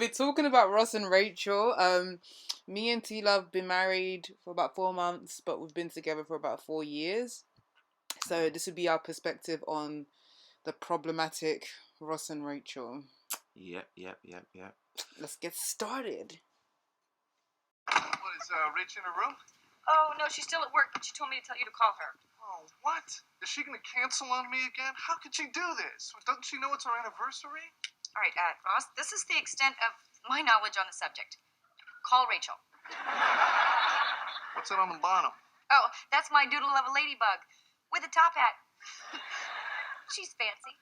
been talking about Ross and Rachel. Me and Tila have been married for about 4 months, but we've been together for about 4 years. So this would be our perspective on the problematic Ross and Rachel. Yep. Let's get started. What, is Rach in her room? Oh, no, she's still at work, but she told me to tell you to call her. Oh, what? Is she going to cancel on me again? How could she do this? Doesn't she know it's our anniversary? All right, Ross, this is the extent of my knowledge on the subject. Call Rachel. What's that on the bottom? Oh, that's my doodle of a ladybug with a top hat. She's fancy.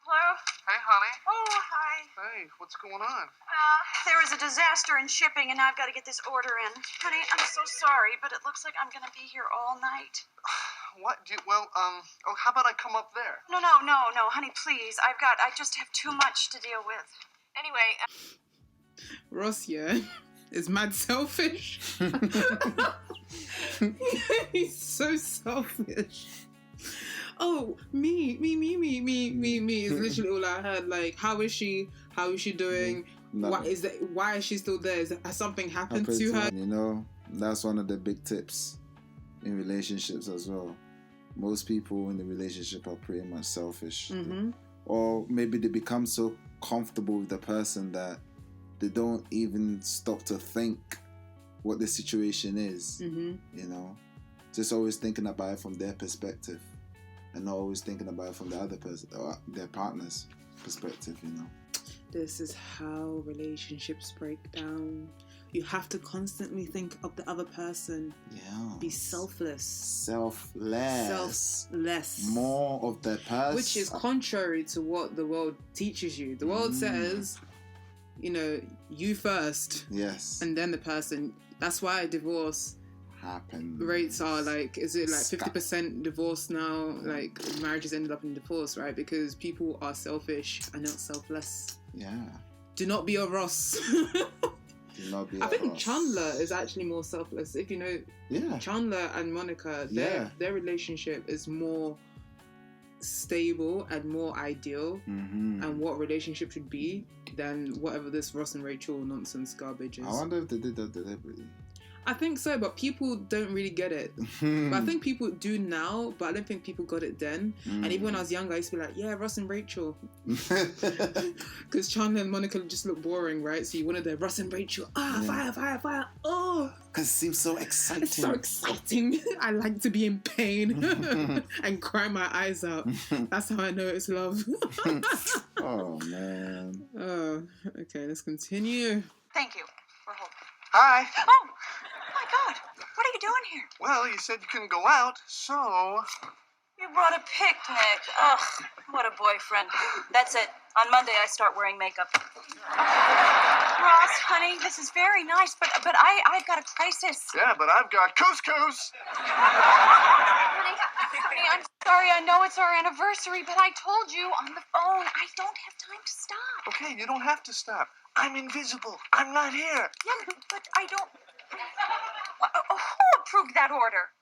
Hello? Hey, honey. Oh, hi. Hey, what's going on? There was a disaster in shipping, and now I've got to get this order in. Honey, I'm so sorry, but it looks like I'm going to be here all night. What? How about I come up there? No, honey, please. I just have too much to deal with. Anyway. Ross, yeah, is mad selfish. He's so selfish. Oh, me is literally all I heard. Like, how is she doing? No. Why is she still there? Has something happened to her? You know, that's one of the big tips in relationships as well. Most people in the relationship are pretty much selfish. Mm-hmm. Or maybe they become so comfortable with the person that they don't even stop to think what the situation is. Mm-hmm. You know, just always thinking about it from their perspective, and not always thinking about it from the other person or their partner's perspective. You know, this is how relationships break down. You have to constantly think of the other person. Yeah. Be selfless. Selfless. More of the person. Which is contrary to what the world teaches you. The world says, you know, you first. Yes. And then the person. That's why divorce happens. Rates are like, is it like 50% divorce now? Like, marriages ended up in divorce, right? Because people are selfish and not selfless. Yeah. Do not be a Ross. I think Chandler is actually more selfless. If you know, Chandler and Monica, their relationship is more stable and more ideal, and what relationship should be than whatever this Ross and Rachel nonsense garbage is. I wonder if they did that deliberately. I think so, but people don't really get it. But I think people do now, but I don't think people got it then. And even when I was younger, I used to be like, yeah, Ross and Rachel. Because Chandler and Monica just look boring, right? So you wanted the Ross and Rachel. Fire. Oh. Because it seems so exciting. It's so exciting. I like to be in pain and cry my eyes out. That's how I know it's love. Oh, man. Oh, okay, let's continue. Thank you for holding. Hi. Oh, my God. What are you doing here? Well, you said you couldn't go out, so... You brought a picnic. Ugh, what a boyfriend. That's it. On Monday, I start wearing makeup. Ross, honey, this is very nice, but I've got a crisis. Yeah, but I've got couscous. Honey, I'm sorry. I know it's our anniversary, but I told you on the phone I don't have time to stop. Okay, you don't have to stop. I'm invisible. I'm not here. Yeah, but I don't... Who approved that order?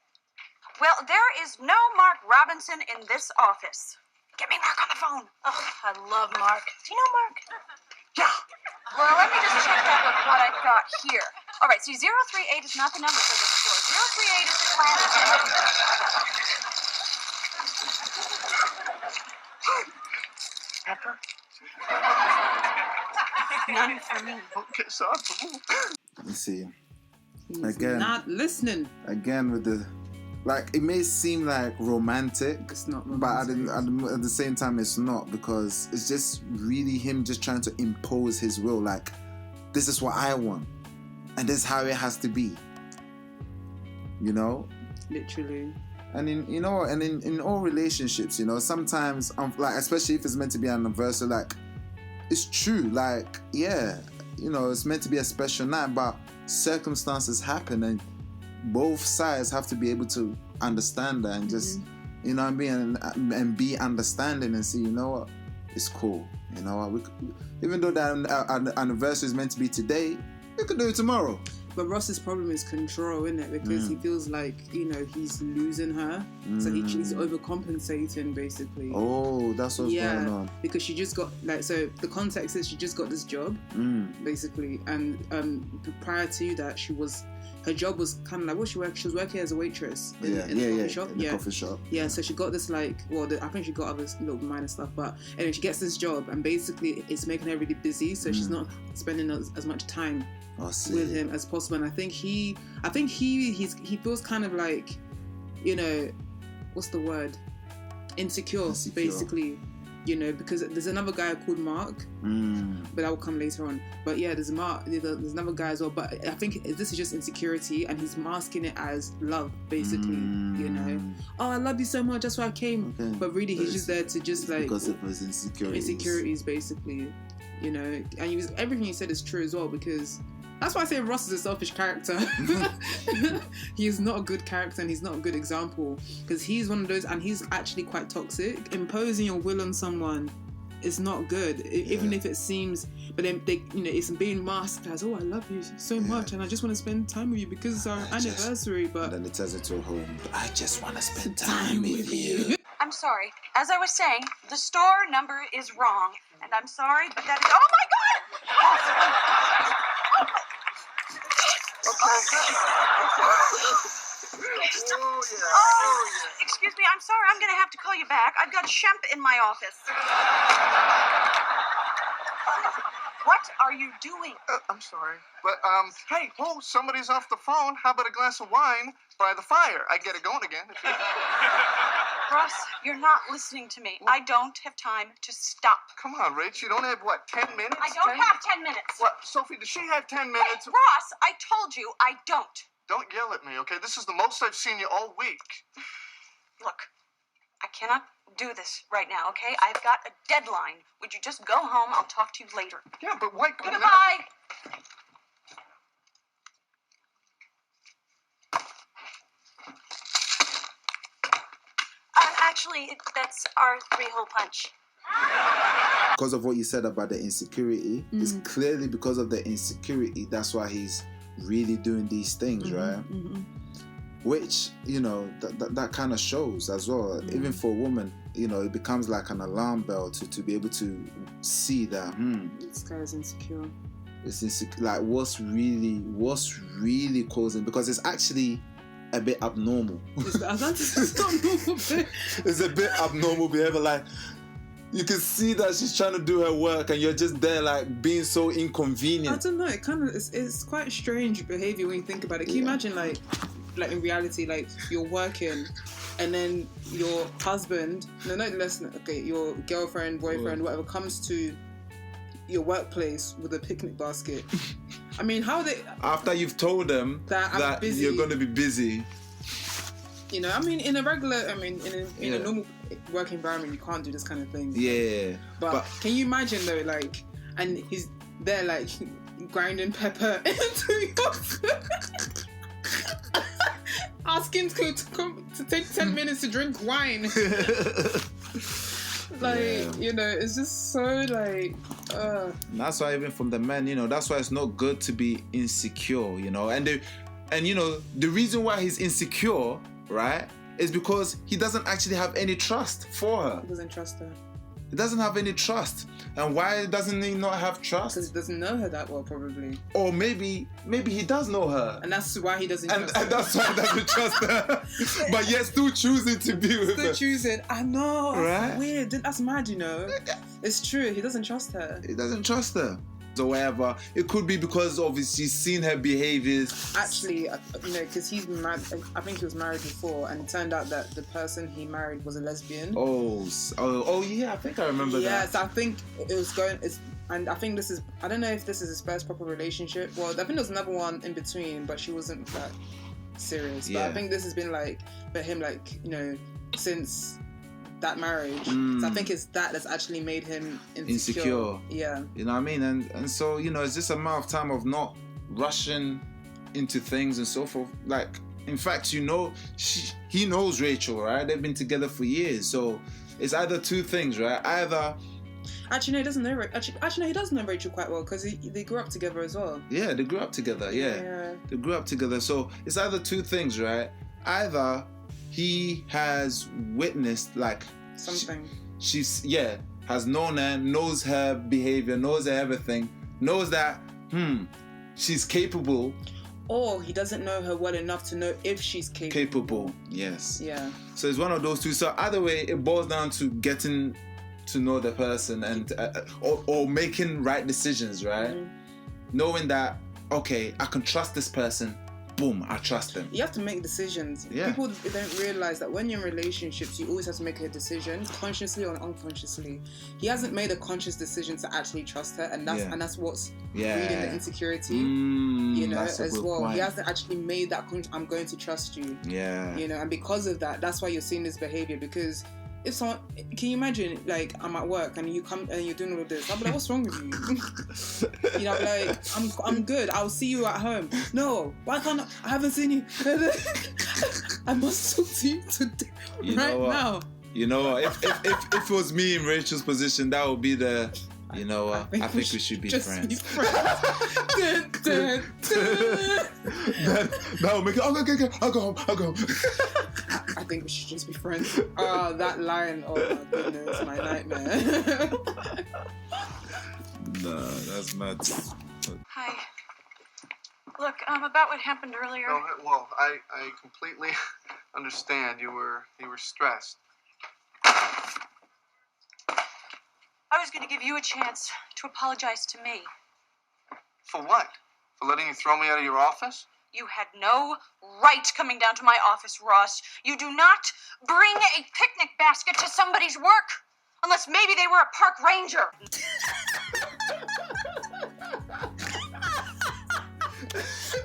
Well, there is no Mark Robinson in this office. Get me Mark on the phone. Oh, I love Mark. Do you know Mark? Yeah. Well, let me just check that with what I've got here. All right, see, 038 is not the number for this store. 038 is the class. Pepper? None for me. Okay, sorry. Let's see. He's again, not listening. Again with the... Like, it may seem like romantic, it's not romantic. But at the same time, it's not, because it's just really him just trying to impose his will. Like, this is what I want, and this is how it has to be. You know? Literally. And in all relationships, you know, sometimes, like, especially if it's meant to be an anniversary, like, it's true. Like, yeah, you know, it's meant to be a special night, but circumstances happen, and both sides have to be able to understand that and just, you know what I mean, and be understanding and see, you know what, it's cool. You know what, even though that anniversary is meant to be today, we could do it tomorrow. But Ross's problem is control, isn't it? Because he feels like, he's losing her. So he's overcompensating, basically. Oh, that's what's going on. Because she just got, so the context is she just got this job, basically. And prior to that, her job was kind of like, what she worked? She was working as a waitress in the coffee shop. In the coffee shop. Yeah, so she got this I think she got other little minor stuff, but anyway, she gets this job and basically it's making her really busy, so she's not spending as much time with him as possible. And I think he feels kind of like, what's the word? Insecure. Basically. Because there's another guy called Mark, but that will come later on. But yeah, there's another guy as well. But I think this is just insecurity, and he's masking it as love, basically. Oh, I love you so much, that's why I came. Okay. But really, he's just there to just because of his insecurities, basically. And everything he said is true as well, because that's why I say Ross is a selfish character. He is not a good character, and he's not a good example, because he's one of those, and he's actually quite toxic. Imposing your will on someone is not good, even if it seems. But then it's being masked as, oh, I love you so much, and I just want to spend time with you because it's our anniversary. But then it turns into a home. I just want to spend time with you. I'm sorry. As I was saying, the store number is wrong, and I'm sorry, but that is. Oh my God! Excuse me, I'm sorry, I'm gonna have to call you back. I've got Shemp in my office. What are you doing? I'm sorry. But, hey, somebody's off the phone. How about a glass of wine by the fire? I get it going again. Ross, you're not listening to me. I don't have time to stop. Come on, Rach. You don't have, 10 minutes? I don't have 10 minutes. What, Sophie, does she have 10 minutes? Hey, Ross, I told you I don't. Don't yell at me, okay? This is the most I've seen you all week. Look, I cannot do this right now, okay? I've got a deadline. Would you just go home? I'll talk to you later. Yeah, but why? Goodbye. Actually, that's our 3-hole punch. Because of what you said about the insecurity, it's clearly because of the insecurity. That's why he's really doing these things, right? Which, that kind of shows as well. Even for a woman, it becomes like an alarm bell to be able to see that, this guy is insecure. It's insecure. Like, what's really causing, because it's actually a bit abnormal. It's not normal. It's a bit abnormal behavior. Like, you can see that she's trying to do her work, and you're just there, like, being so inconvenient. I don't know. It kind of it's quite strange behavior when you think about it. Can you imagine, like in reality, like, you're working, and then your husband, your girlfriend, boyfriend, whatever, comes to your workplace with a picnic basket. I mean, how are they? After you've told them that you're going to be busy. I mean, in a normal work environment, you can't do this kind of thing. Yeah. But can you imagine, though, like, and he's there, like, grinding pepper into your food, asking to take 10 minutes to drink wine. It's just so, like... That's why, even from the men, that's why it's not good to be insecure, and the reason why he's insecure, right, is because he doesn't actually have any trust for her. He doesn't trust her. He doesn't have any trust. And why doesn't he not have trust? Because he doesn't know her that well, probably. Or maybe he does know her. And that's why he doesn't trust her. And that's why he doesn't trust her. But yet still choosing to be with her. Still choosing. I know. Right? Weird. That's mad, It's true. He doesn't trust her. He doesn't trust her. Or whatever. It could be because obviously he's seen her behaviors. Actually, because he's married. I think he was married before, and it turned out that the person he married was a lesbian. Oh yeah, I think I remember that. Yeah, so I think it was going. And I think this is. I don't know if this is his first proper relationship. Well, I think there was another one in between, but she wasn't that serious. But I think this has been like for him, like since that marriage. So I think it's that's actually made him insecure. Yeah. You know what I mean? And so, it's just a matter of time of not rushing into things and so forth. Like, in fact, he knows Rachel, right? They've been together for years. So it's either two things, right? Either Actually, no, he doesn't know. Actually, no, he does know Rachel quite well because they grew up together as well. Yeah, they grew up together. Yeah, they grew up together. So it's either two things, right? Either he has witnessed like something. She's has known her, knows her behavior, knows her everything, knows that she's capable. Or he doesn't know her well enough to know if she's capable. Yes. Yeah. So it's one of those two. So either way, it boils down to getting to know the person and or making right decisions, right? Mm-hmm. Knowing that, okay, I can trust this person. Boom, I trust them. You have to make decisions. Yeah. People don't realize that when you're in relationships, you always have to make a decision, consciously or unconsciously. He hasn't made a conscious decision to actually trust her, and that's what's breeding the insecurity. As well. Point. He hasn't actually made that conscious. I'm going to trust you. Yeah. And because of that, that's why you're seeing this behavior. Because if someone, can you imagine, like, I'm at work and you come and you're doing all of this, I'll be like, what's wrong with you? Like, I'm good, I'll see you at home. No, why can't I haven't seen you. I must talk to you today, now. You know what, if it was me in Rachel's position, that would be the, you know what, I think we should be friends. Be friends. That will make it, I'll go home. I think we should just be friends. Oh, that line, oh my goodness, my nightmare. Nah, that's mad. Hi. Look, about what happened earlier. No, well, I completely understand. You were stressed. I was going to give you a chance to apologize to me. For what? For letting you throw me out of your office? You had no right coming down to my office, Ross. You do not bring a picnic basket to somebody's work. Unless maybe they were a park ranger.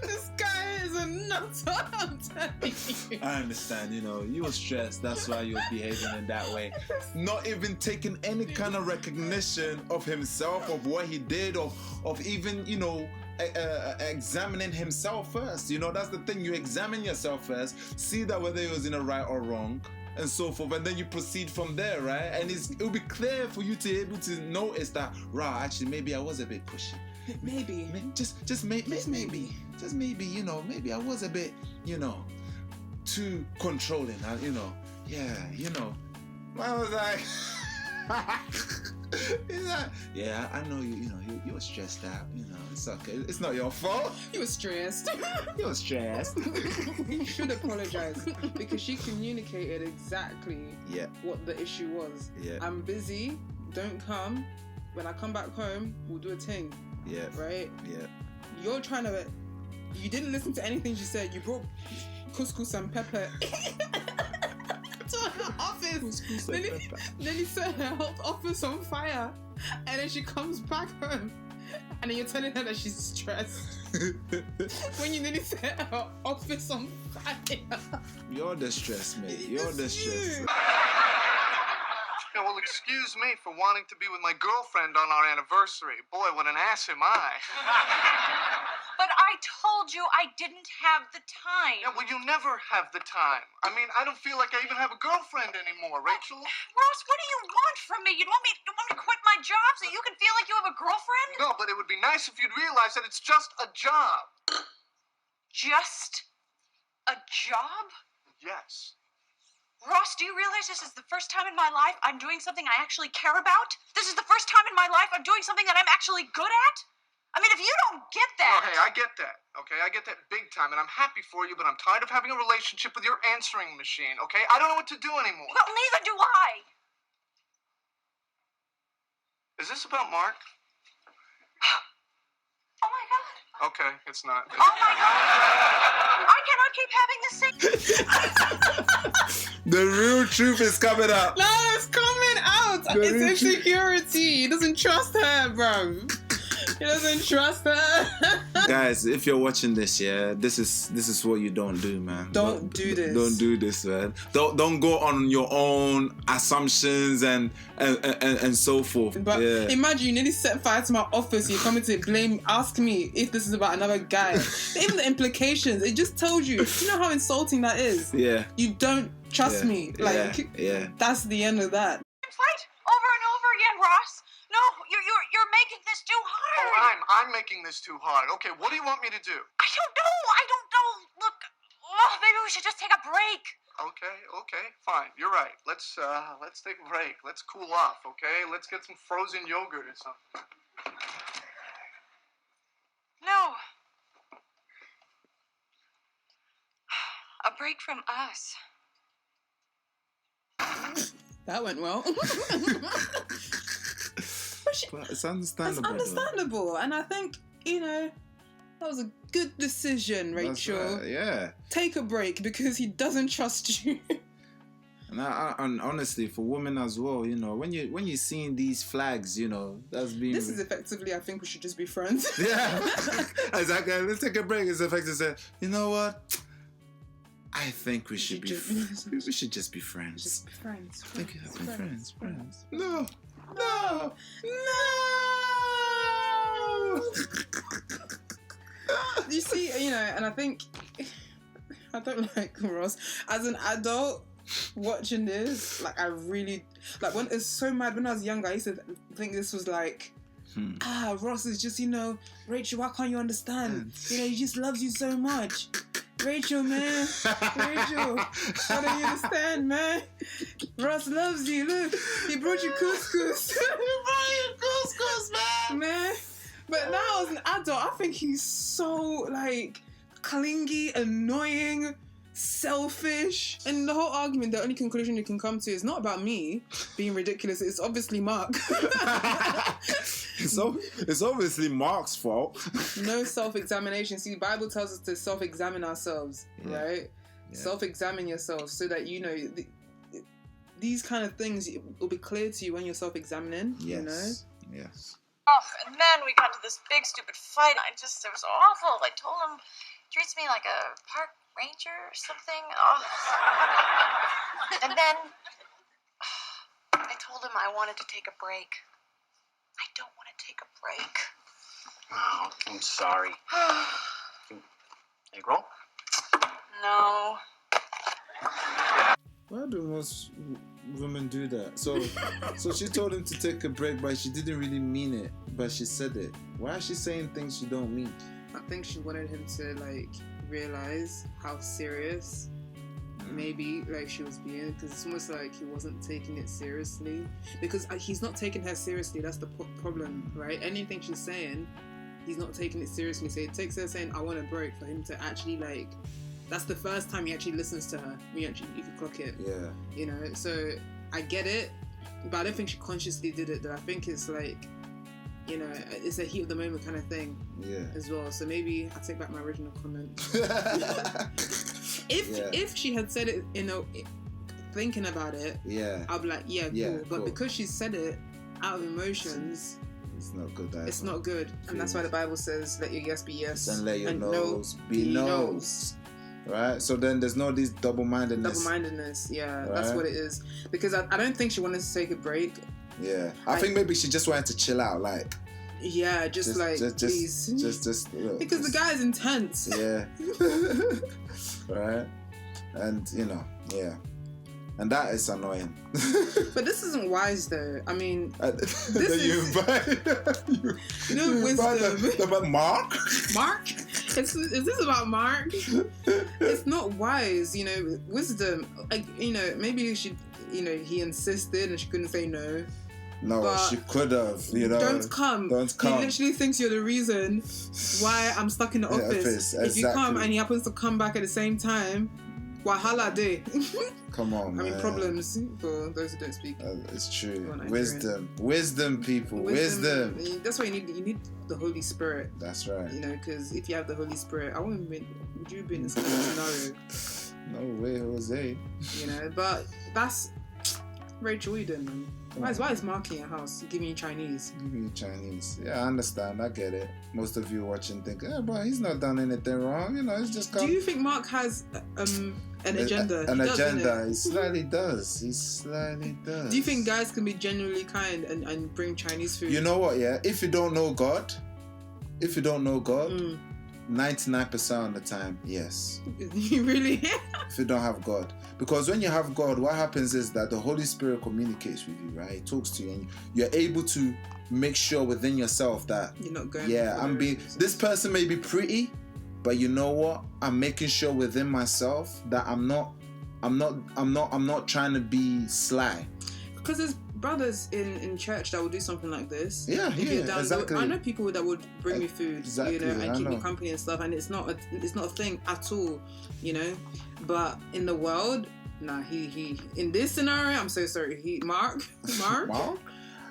This guy is a nutter, I'm telling you. I understand, you were stressed. That's why you were behaving in that way. Not even taking any kind of recognition of himself, of what he did, of even, examining himself first. That's the thing. You examine yourself first, see that whether it was in a right or wrong, and so forth, and then you proceed from there, right? And it'll be clear for you to be able to notice that, actually, maybe I was a bit pushy. Maybe. Just maybe. Just maybe, maybe I was a bit, too controlling. I was like, he's like, yeah, I know you were stressed out. It's okay. It's not your fault. You were stressed. You were stressed. You should apologize because she communicated exactly what the issue was. Yeah. I'm busy. Don't come. When I come back home, we'll do a thing. Yeah. Right? Yeah. You're trying to... You didn't listen to anything she said. You brought couscous and pepper to her office. Then you set her office on fire. And then she comes back home. And then you're telling her that she's stressed. When you nearly set her office on fire. You're the stress, mate. You're the stress. Yeah, well, excuse me for wanting to be with my girlfriend on our anniversary. Boy, what an ass am I. But I told you I didn't have the time. Yeah, well, you never have the time. I mean, I don't feel like I even have a girlfriend anymore, Rachel. Ross, what do you want from me? You want me to quit my job so you can feel like you have a girlfriend? No, but it would be nice if you'd realize that it's just a job. Just a job? Yes. Ross, do you realize this is the first time in my life I'm doing something I actually care about? This is the first time in my life I'm doing something that I'm actually good at? I mean, if you don't get that... Oh, hey, I get that, okay? I get that big time, and I'm happy for you, but I'm tired of having a relationship with your answering machine, okay? I don't know what to do anymore. Well, neither do I. Is this about Mark? Oh, my God. Okay, it's not. Oh, my God. I cannot keep having the same... The real truth is coming out. No, it's coming out. It's insecurity. He doesn't trust her, bro. He doesn't trust her. Guys, if you're watching this, this is what you don't do, man. Don't do this. Don't do this, man. Don't go on your own assumptions and so forth. But imagine you nearly set fire to my office. You're coming to ask me if this is about another guy. Even the implications, it just tells you. You know how insulting that is. Yeah. You don't trust me. Like, that's the end of that. Fight over and over again, Ross. No You're making this too hard. Oh, I'm making this too hard. Okay, what do you want me to do? I don't know. Look, maybe we should just take a break. Okay, fine. You're right. Let's take a break. Let's cool off, okay? Let's get some frozen yogurt or something. No. A break from us. That went well. But it's understandable. It's understandable. And I think, that was a good decision, Rachel. Right, yeah. Take a break because he doesn't trust you. And honestly, for women as well, when you're seeing these flags, that's being... This is effectively, I think we should just be friends. Yeah. Exactly. Let's take a break. It's effectively say, you know what? I think we should just be friends. Just be friends. Think you have to be friends. No. You see, and I think I don't like Ross as an adult watching this. Like, I really when it's so mad. When I was younger, I used to think this was like, Ross is just Rachel. Why can't you understand? He just loves you so much. Rachel, man. Rachel, why don't you understand, man? Ross loves you. Look, he brought you couscous. Man. But now as an adult, I think he's so, clingy, annoying, selfish. And the whole argument, the only conclusion you can come to is not about me being ridiculous. It's obviously Mark. It's obviously Mark's fault. No self-examination. See, the Bible tells us to self-examine ourselves, right? Yeah. Self-examine yourself so that these kind of things will be clear to you when you're self-examining. Yes. Yes. Oh, and then we got to this big stupid fight. It was awful. I told him he treats me like a park ranger or something. Oh. And then I told him I wanted to take a break. I don't want to take a break. Oh, I'm sorry. Egg roll? No. Why do most women do that? So she told him to take a break, but she didn't really mean it. But she said it. Why is she saying things she don't mean? I think she wanted him to realize how serious maybe she was being, because it's almost like he wasn't taking it seriously, because he's not taking her seriously. That's the problem, right? Anything she's saying, he's not taking it seriously. So it takes her saying I want a break for him to actually that's the first time he actually listens to her. You can clock it. Yeah. So I get it, but I don't think she consciously did it though. I think it's it's a heat of the moment kind of thing. Yeah. As well. So maybe I take back my original comment. If she had said it thinking about it, I'd be like, cool. But because she said it out of emotions, it's not good. It's not good. And that's why the Bible says, let your yes be yes and let your no's be no's. Right? So then there's no this double-mindedness. Yeah. Right? That's what it is. Because I don't think she wanted to take a break. Yeah. I think maybe she just wanted to chill out, yeah, just please. Just because the guy is intense. Yeah. Right? And, yeah. And that is annoying. But this isn't wise, though. I mean, this is... wisdom. About Mark? Mark? Is this about Mark? It's not wise, wisdom. Maybe you should, he insisted and she couldn't say no. No, but she could have, Don't come. He literally thinks you're the reason why I'm stuck in the office. Exactly. If you come and he happens to come back at the same time, wahala day. Come on, man. I mean, problems for those who don't speak. It's true. Wisdom, people. Wisdom. That's why you need the Holy Spirit. That's right. Because if you have the Holy Spirit, would you be in this kind of scenario? No way, Jose. But that's Rachel. What are you doing, man? Why is Mark in your house giving you Chinese? Yeah, I understand. I get it. Most of you watching think, but he's not done anything wrong. It's just... Do you think Mark has an agenda? An agenda. He slightly does. Do you think guys can be genuinely kind and bring Chinese food? You know what, yeah? If you don't know God, 99% of the time, yes. You really? If you don't have God. Because when you have God, what happens is that the Holy Spirit communicates with you, right? He talks to you, and you're able to make sure within yourself that you're not going. This person may be pretty, but you know what? I'm making sure within myself that I'm not trying to be sly. Because there's brothers in church that will do something like this. Exactly. I know people that would bring me food, exactly, and keep me company and stuff, and it's not a thing at all, But in the world, nah, he in this scenario, I'm so sorry. Mark.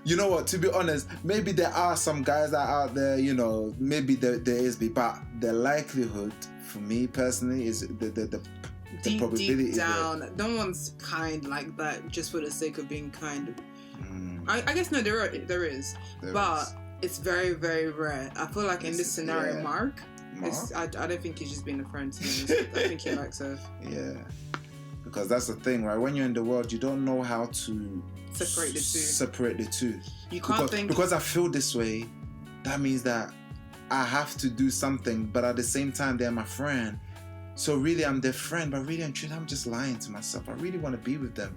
You know what? To be honest, maybe there are some guys that are out there. Maybe there is, but the likelihood for me personally is the probability deep down, no one's kind like that just for the sake of being kind. I guess no, there is, but it's very, very rare. I feel like in this scenario, Mark? I don't think he's just being a friend, to be honest. I think he likes her. Yeah, because that's the thing, right? When you're in the world, you don't know how to separate the two. You can't because I feel this way. That means that I have to do something, but at the same time, they're my friend. So really, I'm their friend, but really, I'm just lying to myself. I really want to be with them.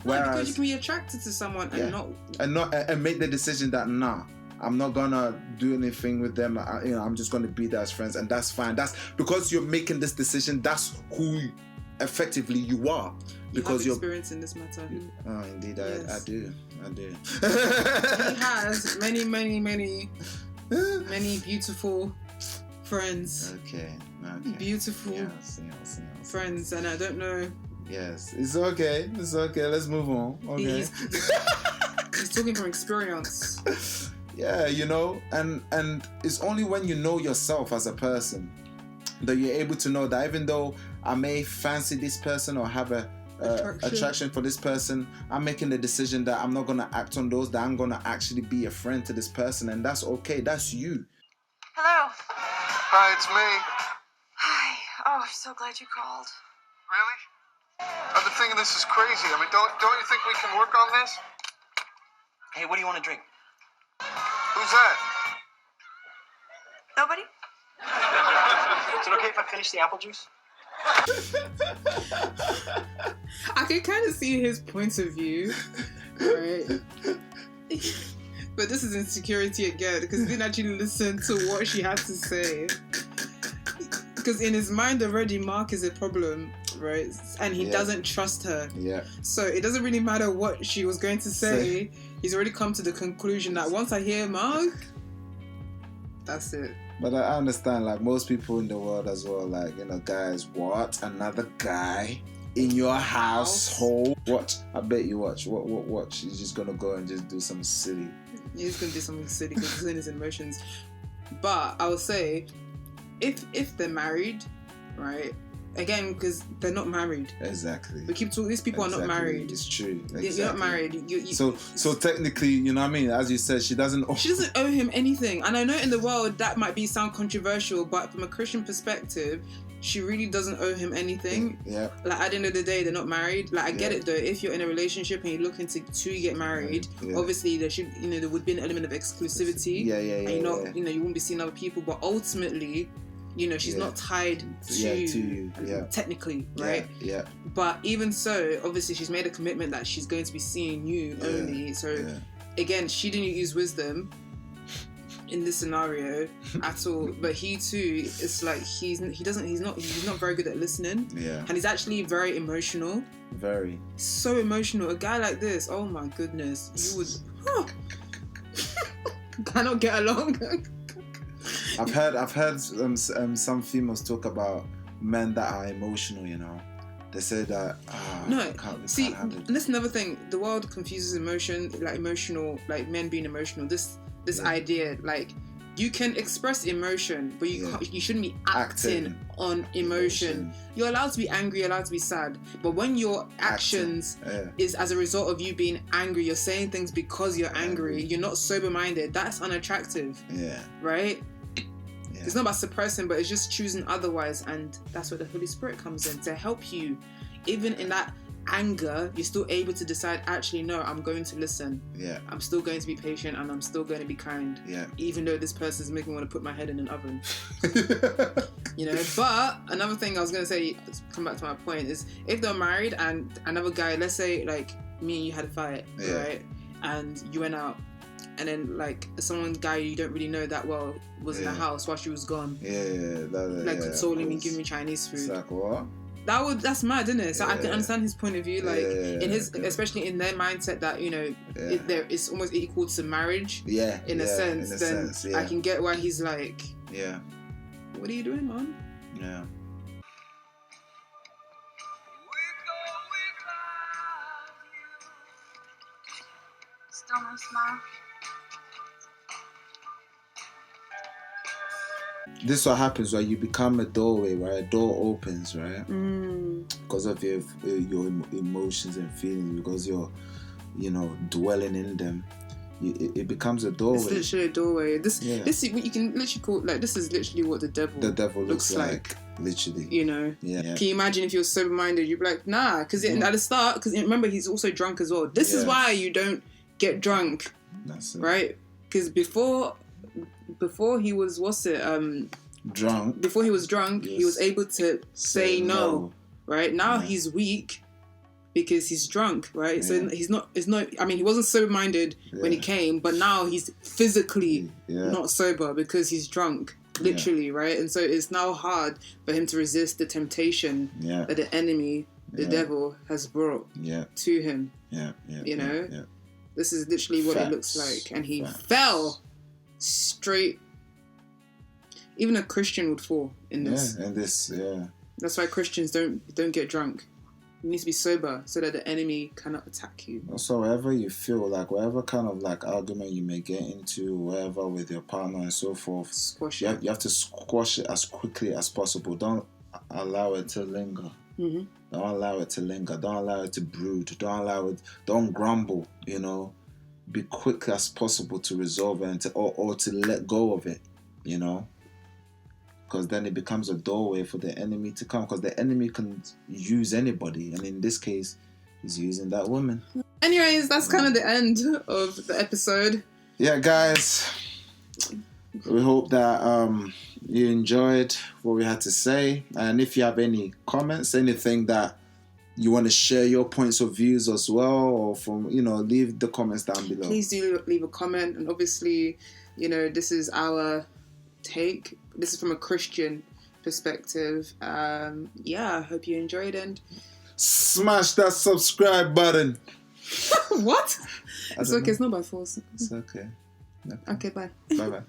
Because you can be attracted to someone and make the decision that I'm not gonna do anything with them. I'm just gonna be there as friends, and that's fine. That's because you're making this decision. That's who effectively you are. Because you have experience in this matter. Oh, indeed, yes. I do. He has many beautiful friends. Okay. Beautiful friends, and I don't know. Yes, it's okay. Let's move on. Okay. He's talking from experience. Yeah, and it's only when you know yourself as a person that you're able to know that even though I may fancy this person or have a attraction for this person, I'm making the decision that I'm not going to act on those, that I'm going to actually be a friend to this person, and that's okay. That's you. Hello. Hi, it's me. Hi. Oh, I'm so glad you called. Really? I've been thinking this is crazy. I mean, don't you think we can work on this? Hey, what do you want to drink? Who's that? Nobody? Is it okay if I finish the apple juice? I can kind of see his point of view, right? But this is insecurity again, because he didn't actually listen to what she had to say. Because in his mind already, Mark is a problem, right? And he doesn't trust her. Yeah. So it doesn't really matter what she was going to say. He's already come to the conclusion that once I hear Mark, that's it. But I understand, like most people in the world as well, like, guys, what? Another guy in your household? What? I bet you watch. What? He's just gonna go and just do something silly. He's gonna do something silly because he's in his emotions. But I would say, if they're married, right? Again, because they're not married. Exactly. We keep talking. These people are not married. It's true. Exactly. You're not married. So technically, you know what I mean? As you said, she doesn't owe him anything. And I know in the world that might sound controversial, but from a Christian perspective, she really doesn't owe him anything. Yeah. Like at the end of the day, they're not married. Like I get it though. If you're in a relationship and you're looking to get married, obviously there should, there would be an element of exclusivity. And you wouldn't be seeing other people. But ultimately, she's not tied to you. Technically, right? Yeah. But even so, obviously she's made a commitment that she's going to be seeing you only. So again, she didn't use wisdom in this scenario at all. But he too, it's like he's not very good at listening. Yeah. And he's actually very emotional. Very. So emotional. A guy like this, oh my goodness, you would cannot get along. I've heard some females talk about men that are emotional. They say that. That's another thing. The world confuses emotion, like emotional, like men being emotional. This idea, like you can express emotion, but you shouldn't be acting on emotion. You're allowed to be angry, you're allowed to be sad, but when your actions is as a result of you being angry, you're saying things because you're angry. You're not sober-minded. That's unattractive. Yeah. Right. It's not about suppressing, but it's just choosing otherwise, and that's where the Holy Spirit comes in to help you, even in that anger, you're still able to decide, actually, no, I'm going to listen. Yeah. I'm still going to be patient and I'm still going to be kind. Yeah. Even though this person's making me want to put my head in an oven. You know, but another thing I was going to say, come back to my point, is if they're married and another guy, let's say like me and you had a fight, right? And you went out and then like guy you don't really know that well was in the house while she was gone. Consoling me, giving me Chinese food. It's like, what? That's mad, isn't it? So I can understand his point of view, like in his, especially in their mindset that, you know, it's almost equal to marriage. In a sense. I can get why he's like, what are you doing, man? Yeah. Still no smile. This is what happens, right? You become a doorway, right? A door opens, right? Because of your emotions and feelings, because you're, you know, dwelling in them. It becomes a doorway. It's literally a doorway. This is what you can literally call, like, this is literally what the devil looks like. Literally. You know? Yeah. Can you imagine if you're sober-minded, you'd be like, nah, because at the start, because remember, he's also drunk as well. This is why you don't get drunk. That's it. Right? Because before he was, drunk. Before he was drunk, he was able to say no. Right? Now he's weak because he's drunk, right? So he's not, I mean, he wasn't sober-minded when he came, but now he's physically not sober because he's drunk, literally, right? And so it's now hard for him to resist the temptation that the enemy, the devil, has brought to him. You know? This is literally what it looks like. And he fell straight. Even a Christian would fall in this. That's why Christians don't get drunk. You need to be sober so that the enemy cannot attack you. Also, wherever you feel like, whatever kind of like argument you may get into, wherever with your partner and so forth, squash it. You have to squash it as quickly as possible. Don't allow it to linger. Mm-hmm. Don't allow it to linger. Don't allow it to brood. Don't grumble. You know, be quick as possible to resolve it and or to let go of it. You know. Because then it becomes a doorway for the enemy to come. Because the enemy can use anybody. And in this case, he's using that woman. Anyways, that's kind of the end of the episode. Yeah, guys. We hope that you enjoyed what we had to say. And if you have any comments, anything that you want to share your points of views as well, or leave the comments down below. Please do leave a comment. And obviously, this is our take. This is from a Christian perspective. I hope you enjoyed and smash that subscribe button. What? It's okay. It's not by force. It's okay. Okay, bye. Bye.